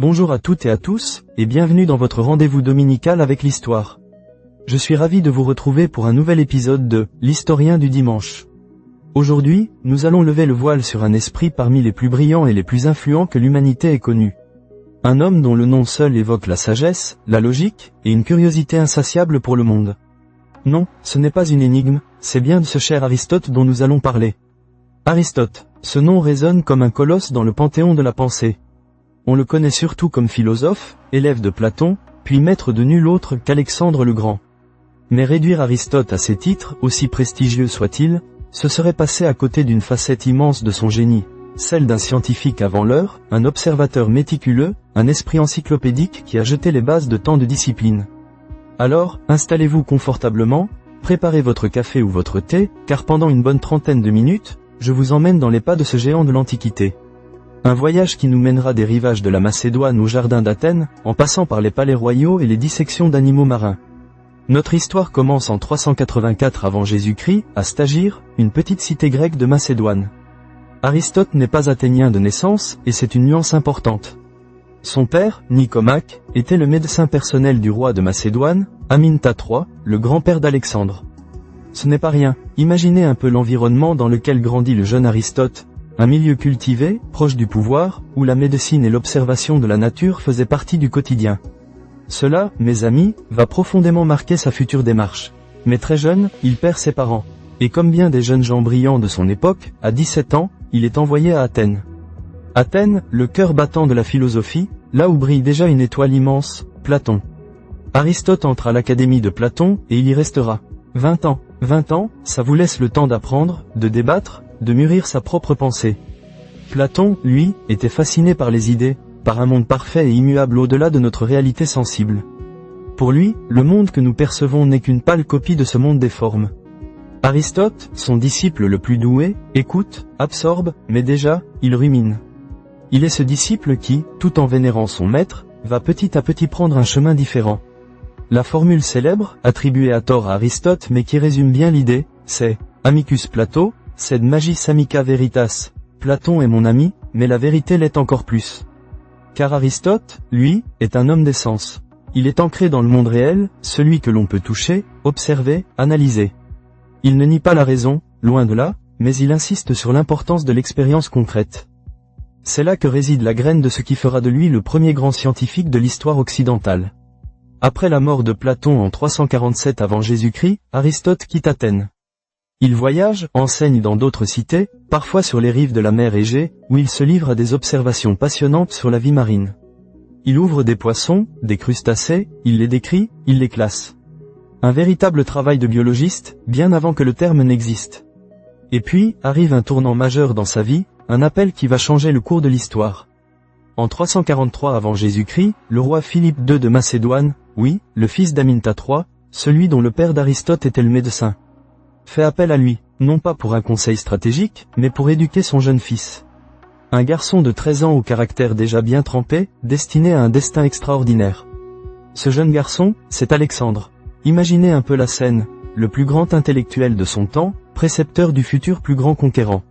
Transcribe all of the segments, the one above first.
Bonjour à toutes et à tous, et bienvenue dans votre rendez-vous dominical avec l'histoire. Je suis ravi de vous retrouver pour un nouvel épisode de l'Historien du dimanche. Aujourd'hui, nous allons lever le voile sur un esprit parmi les plus brillants et les plus influents que l'humanité ait connu. Un homme dont le nom seul évoque la sagesse, la logique, et une curiosité insatiable pour le monde. Non, ce n'est pas une énigme, c'est bien de ce cher Aristote dont nous allons parler. Aristote, ce nom résonne comme un colosse dans le panthéon de la pensée. On le connaît surtout comme philosophe, élève de Platon, puis maître de nul autre qu'Alexandre le Grand. Mais réduire Aristote à ces titres, aussi prestigieux soient-ils, ce serait passer à côté d'une facette immense de son génie, celle d'un scientifique avant l'heure, un observateur méticuleux, un esprit encyclopédique qui a jeté les bases de tant de disciplines. Alors, installez-vous confortablement, préparez votre café ou votre thé, car pendant une bonne trentaine de minutes, je vous emmène dans les pas de ce géant de l'Antiquité. Un voyage qui nous mènera des rivages de la Macédoine aux jardins d'Athènes, en passant par les palais royaux et les dissections d'animaux marins. Notre histoire commence en 384 avant Jésus-Christ, à Stagire, une petite cité grecque de Macédoine. Aristote n'est pas athénien de naissance, et c'est une nuance importante. Son père, Nicomaque, était le médecin personnel du roi de Macédoine, Aminta III, le grand-père d'Alexandre. Ce n'est pas rien, imaginez un peu l'environnement dans lequel grandit le jeune Aristote, un milieu cultivé, proche du pouvoir, où la médecine et l'observation de la nature faisaient partie du quotidien. Cela, mes amis, va profondément marquer sa future démarche. Mais très jeune, il perd ses parents. Et comme bien des jeunes gens brillants de son époque, à 17 ans, il est envoyé à Athènes. Athènes, le cœur battant de la philosophie, là où brille déjà une étoile immense, Platon. Aristote entre à l'académie de Platon, et il y restera. 20 ans. 20 ans, ça vous laisse le temps d'apprendre, de débattre, de mûrir sa propre pensée. Platon, lui, était fasciné par les idées, par un monde parfait et immuable au-delà de notre réalité sensible. Pour lui, le monde que nous percevons n'est qu'une pâle copie de ce monde des formes. Aristote, son disciple le plus doué, écoute, absorbe, mais déjà, il rumine. Il est ce disciple qui, tout en vénérant son maître, va petit à petit prendre un chemin différent. La formule célèbre, attribuée à tort à Aristote mais qui résume bien l'idée, c'est « Amicus Plato, sed magis amica veritas ». Platon est mon ami, mais la vérité l'est encore plus. Car Aristote, lui, est un homme des sens. Il est ancré dans le monde réel, celui que l'on peut toucher, observer, analyser. Il ne nie pas la raison, loin de là, mais il insiste sur l'importance de l'expérience concrète. C'est là que réside la graine de ce qui fera de lui le premier grand scientifique de l'histoire occidentale. Après la mort de Platon en 347 avant Jésus-Christ, Aristote quitte Athènes. Il voyage, enseigne dans d'autres cités, parfois sur les rives de la mer Égée, où il se livre à des observations passionnantes sur la vie marine. Il ouvre des poissons, des crustacés, il les décrit, il les classe. Un véritable travail de biologiste, bien avant que le terme n'existe. Et puis, arrive un tournant majeur dans sa vie, un appel qui va changer le cours de l'histoire. En 343 avant Jésus-Christ, le roi Philippe II de Macédoine, oui, le fils d'Aminta III, celui dont le père d'Aristote était le médecin, fait appel à lui, non pas pour un conseil stratégique, mais pour éduquer son jeune fils. Un garçon de 13 ans au caractère déjà bien trempé, destiné à un destin extraordinaire. Ce jeune garçon, c'est Alexandre. Imaginez un peu la scène, le plus grand intellectuel de son temps, précepteur du futur plus grand conquérant.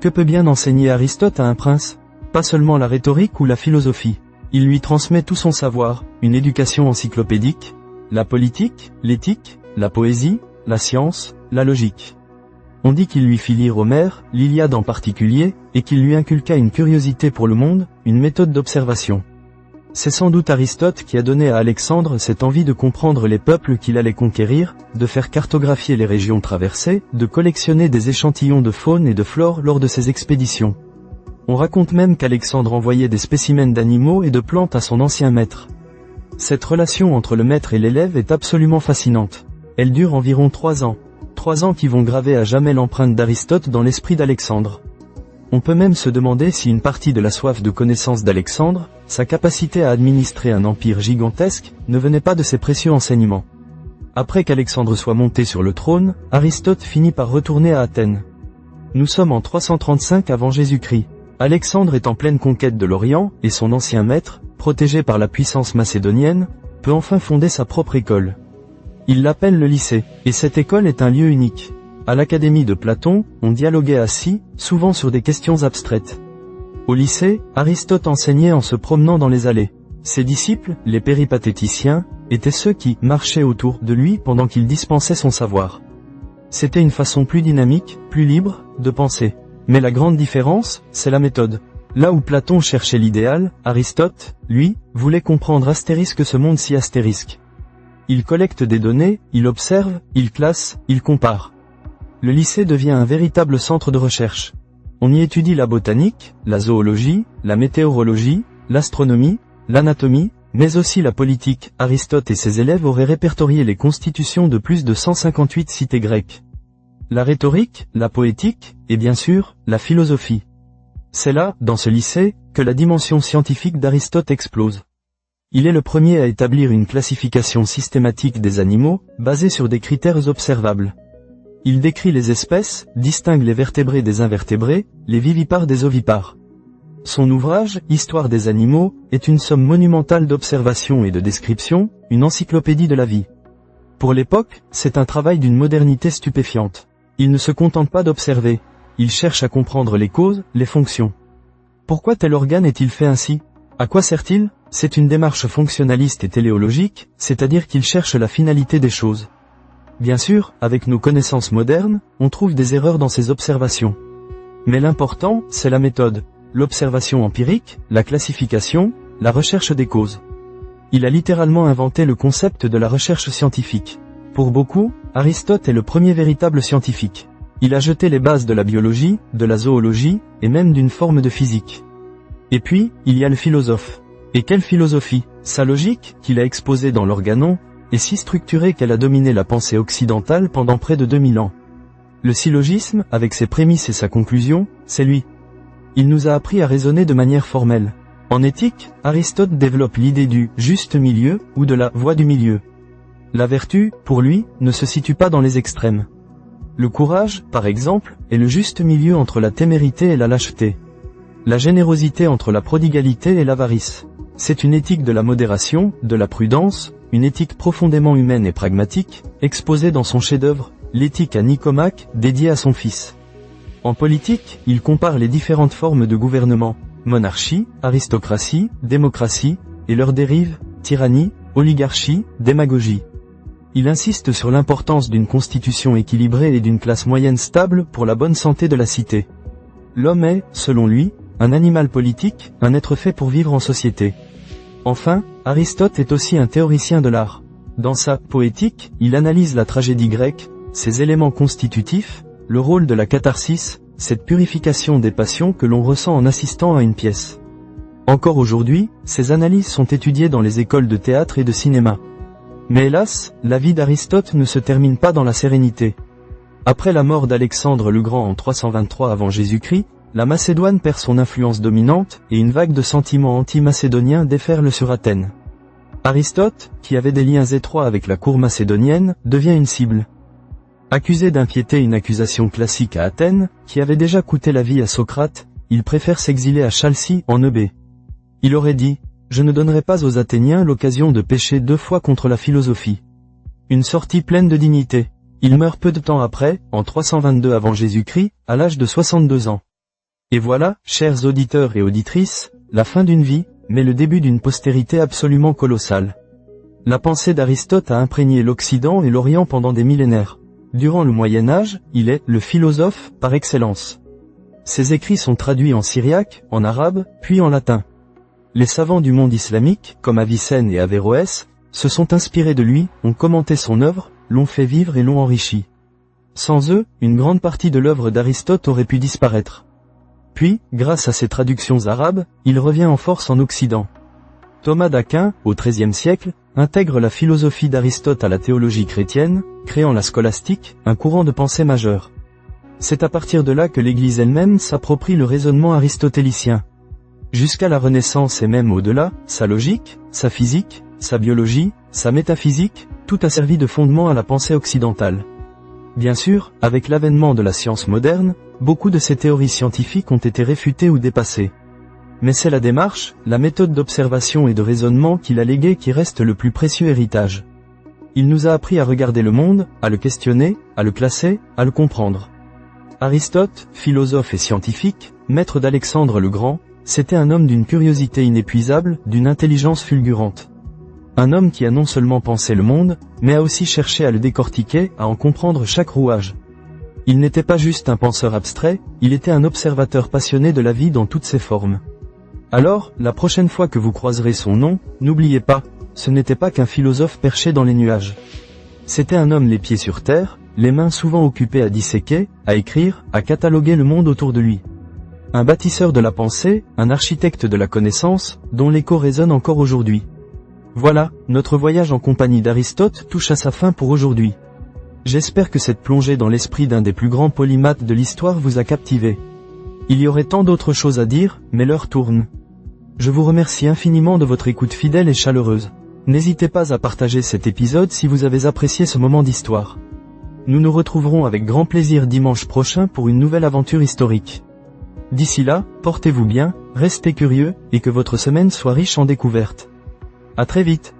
Que peut bien enseigner Aristote à un prince ? Pas seulement la rhétorique ou la philosophie. Il lui transmet tout son savoir, une éducation encyclopédique, la politique, l'éthique, la poésie, la science, la logique. On dit qu'il lui fit lire Homère, l'Iliade en particulier, et qu'il lui inculqua une curiosité pour le monde, une méthode d'observation. C'est sans doute Aristote qui a donné à Alexandre cette envie de comprendre les peuples qu'il allait conquérir, de faire cartographier les régions traversées, de collectionner des échantillons de faune et de flore lors de ses expéditions. On raconte même qu'Alexandre envoyait des spécimens d'animaux et de plantes à son ancien maître. Cette relation entre le maître et l'élève est absolument fascinante. Elle dure environ 3 ans. 3 ans qui vont graver à jamais l'empreinte d'Aristote dans l'esprit d'Alexandre. On peut même se demander si une partie de la soif de connaissance d'Alexandre, sa capacité à administrer un empire gigantesque, ne venait pas de ses précieux enseignements. Après qu'Alexandre soit monté sur le trône, Aristote finit par retourner à Athènes. Nous sommes en 335 avant Jésus-Christ. Alexandre est en pleine conquête de l'Orient, et son ancien maître, protégé par la puissance macédonienne, peut enfin fonder sa propre école. Il l'appelle le lycée, et cette école est un lieu unique. À l'académie de Platon, on dialoguait assis, souvent sur des questions abstraites. Au lycée, Aristote enseignait en se promenant dans les allées. Ses disciples, les péripatéticiens, étaient ceux qui marchaient autour de lui pendant qu'il dispensait son savoir. C'était une façon plus dynamique, plus libre, de penser. Mais la grande différence, c'est la méthode. Là où Platon cherchait l'idéal, Aristote, lui, voulait comprendre astérisque ce monde si astérisque. Il collecte des données, il observe, il classe, il compare. Le lycée devient un véritable centre de recherche. On y étudie la botanique, la zoologie, la météorologie, l'astronomie, l'anatomie, mais aussi la politique. Aristote et ses élèves auraient répertorié les constitutions de plus de 158 cités grecques. La rhétorique, la poétique, et bien sûr, la philosophie. C'est là, dans ce lycée, que la dimension scientifique d'Aristote explose. Il est le premier à établir une classification systématique des animaux, basée sur des critères observables. Il décrit les espèces, distingue les vertébrés des invertébrés, les vivipares des ovipares. Son ouvrage, Histoire des animaux, est une somme monumentale d'observations et de descriptions, une encyclopédie de la vie. Pour l'époque, c'est un travail d'une modernité stupéfiante. Il ne se contente pas d'observer, il cherche à comprendre les causes, les fonctions. Pourquoi tel organe est-il fait ainsi? À quoi sert-il? C'est une démarche fonctionnaliste et téléologique, c'est-à-dire qu'il cherche la finalité des choses. Bien sûr, avec nos connaissances modernes, on trouve des erreurs dans ces observations. Mais l'important, c'est la méthode. L'observation empirique, la classification, la recherche des causes. Il a littéralement inventé le concept de la recherche scientifique. Pour beaucoup, Aristote est le premier véritable scientifique. Il a jeté les bases de la biologie, de la zoologie, et même d'une forme de physique. Et puis, il y a le philosophe. Et quelle philosophie? Sa logique, qu'il a exposée dans l'Organon, est si structurée qu'elle a dominé la pensée occidentale pendant près de 2000 ans. Le syllogisme, avec ses prémices et sa conclusion, c'est lui. Il nous a appris à raisonner de manière formelle. En éthique, Aristote développe l'idée du « juste milieu » ou de la « voie du milieu ». La vertu, pour lui, ne se situe pas dans les extrêmes. Le courage, par exemple, est le juste milieu entre la témérité et la lâcheté. La générosité entre la prodigalité et l'avarice. C'est une éthique de la modération, de la prudence, une éthique profondément humaine et pragmatique, exposée dans son chef-d'œuvre, l'éthique à Nicomaque, dédiée à son fils. En politique, il compare les différentes formes de gouvernement, monarchie, aristocratie, démocratie, et leurs dérives, tyrannie, oligarchie, démagogie. Il insiste sur l'importance d'une constitution équilibrée et d'une classe moyenne stable pour la bonne santé de la cité. L'homme est, selon lui, un animal politique, un être fait pour vivre en société. Enfin, Aristote est aussi un théoricien de l'art. Dans sa poétique, il analyse la tragédie grecque, ses éléments constitutifs, le rôle de la catharsis, cette purification des passions que l'on ressent en assistant à une pièce. Encore aujourd'hui, ces analyses sont étudiées dans les écoles de théâtre et de cinéma. Mais hélas, la vie d'Aristote ne se termine pas dans la sérénité. Après la mort d'Alexandre le Grand en 323 avant Jésus-Christ, la Macédoine perd son influence dominante, et une vague de sentiments anti-macédoniens déferle sur Athènes. Aristote, qui avait des liens étroits avec la cour macédonienne, devient une cible. Accusé d'impiété, une accusation classique à Athènes, qui avait déjà coûté la vie à Socrate, il préfère s'exiler à Chalcie, en Eubée. Il aurait dit « Je ne donnerai pas aux Athéniens l'occasion de pécher 2 fois contre la philosophie ». Une sortie pleine de dignité. Il meurt peu de temps après, en 322 avant Jésus-Christ, à l'âge de 62 ans. Et voilà, chers auditeurs et auditrices, la fin d'une vie, mais le début d'une postérité absolument colossale. La pensée d'Aristote a imprégné l'Occident et l'Orient pendant des millénaires. Durant le Moyen-Âge, il est le philosophe par excellence. Ses écrits sont traduits en syriaque, en arabe, puis en latin. Les savants du monde islamique, comme Avicenne et Averroès, se sont inspirés de lui, ont commenté son œuvre, l'ont fait vivre et l'ont enrichi. Sans eux, une grande partie de l'œuvre d'Aristote aurait pu disparaître. Puis, grâce à ses traductions arabes, il revient en force en Occident. Thomas d'Aquin, au XIIIe siècle, intègre la philosophie d'Aristote à la théologie chrétienne, créant la scolastique, un courant de pensée majeur. C'est à partir de là que l'Église elle-même s'approprie le raisonnement aristotélicien. Jusqu'à la Renaissance et même au-delà, sa logique, sa physique, sa biologie, sa métaphysique, tout a servi de fondement à la pensée occidentale. Bien sûr, avec l'avènement de la science moderne, beaucoup de ces théories scientifiques ont été réfutées ou dépassées. Mais c'est la démarche, la méthode d'observation et de raisonnement qu'il a léguée qui reste le plus précieux héritage. Il nous a appris à regarder le monde, à le questionner, à le classer, à le comprendre. Aristote, philosophe et scientifique, maître d'Alexandre le Grand, C'était un homme d'une curiosité inépuisable, d'une intelligence fulgurante. Un homme qui a non seulement pensé le monde, mais a aussi cherché à le décortiquer, à en comprendre chaque rouage. Il n'était pas juste un penseur abstrait, il était un observateur passionné de la vie dans toutes ses formes. Alors, la prochaine fois que vous croiserez son nom, n'oubliez pas, ce n'était pas qu'un philosophe perché dans les nuages. C'était un homme les pieds sur terre, les mains souvent occupées à disséquer, à écrire, à cataloguer le monde autour de lui. Un bâtisseur de la pensée, un architecte de la connaissance, dont l'écho résonne encore aujourd'hui. Voilà, notre voyage en compagnie d'Aristote touche à sa fin pour aujourd'hui. J'espère que cette plongée dans l'esprit d'un des plus grands polymathes de l'histoire vous a captivé. Il y aurait tant d'autres choses à dire, mais l'heure tourne. Je vous remercie infiniment de votre écoute fidèle et chaleureuse. N'hésitez pas à partager cet épisode si vous avez apprécié ce moment d'histoire. Nous nous retrouverons avec grand plaisir dimanche prochain pour une nouvelle aventure historique. D'ici là, portez-vous bien, restez curieux, et que votre semaine soit riche en découvertes. À très vite.